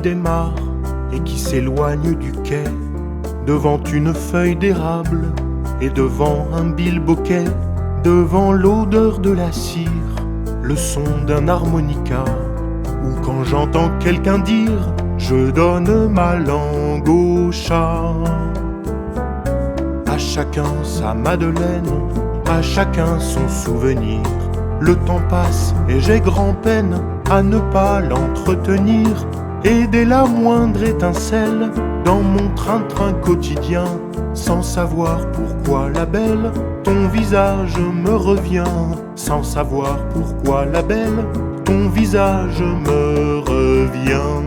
démarre et qui s'éloigne du quai, devant une feuille d'érable et devant un bilboquet, devant l'odeur de la cire, le son d'un harmonica, ou quand j'entends quelqu'un dire « je donne ma langue au chat ». À chacun sa Madeleine, à chacun son souvenir. Le temps passe et j'ai grand-peine à ne pas l'entretenir. Et dès la moindre étincelle dans mon train-train quotidien, sans savoir pourquoi la belle, ton visage me revient. Sans savoir pourquoi la belle, ton visage me revient.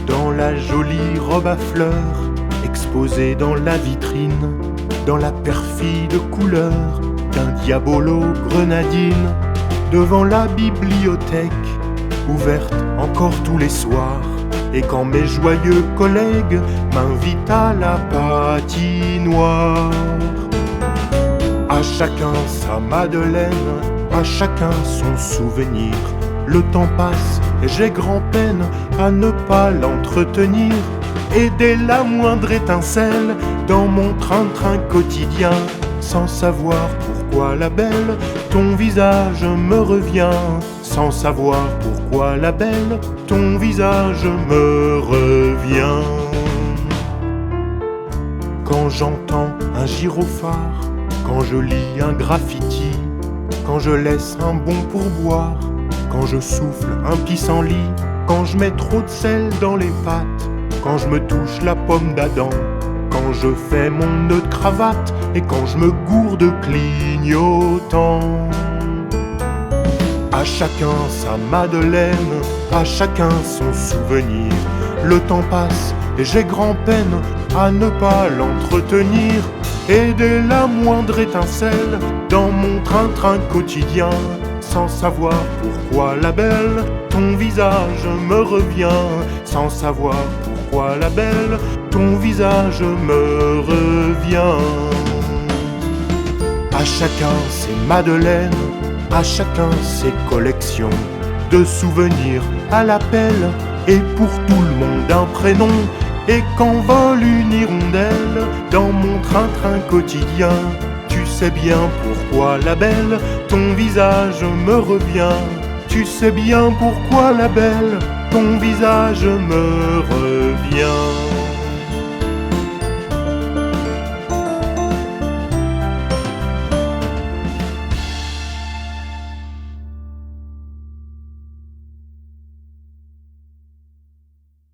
Dans la jolie robe à fleurs, exposée dans la vitrine, dans la perfide couleur d'un diabolo grenadine, devant la bibliothèque, ouverte encore tous les soirs, et quand mes joyeux collègues m'invitent à la patinoire. À chacun sa Madeleine, à chacun son souvenir. Le temps passe et j'ai grand-peine à ne pas l'entretenir. Et dès la moindre étincelle dans mon train-train quotidien, sans savoir pourquoi la belle, ton visage me revient. Sans savoir pourquoi la belle, ton visage me revient. Quand j'entends un gyrophare, quand je lis un graffiti, quand je laisse un bon pourboire, quand je souffle un pissenlit, quand je mets trop de sel dans les pâtes, quand je me touche la pomme d'Adam, quand je fais mon nœud de cravate et quand je me gourde clignotant. À chacun sa Madeleine, à chacun son souvenir. Le temps passe et j'ai grand-peine à ne pas l'entretenir. Et dès la moindre étincelle dans mon train-train quotidien, sans savoir pourquoi la belle, ton visage me revient. Sans savoir pourquoi la belle, ton visage me revient. À chacun ses Madeleines, à chacun ses collections de souvenirs à l'appel, et pour tout le monde un prénom. Et qu'envole une hirondelle dans mon train-train quotidien, tu sais bien pourquoi la belle, ton visage me revient. Tu sais bien pourquoi la belle, ton visage me revient.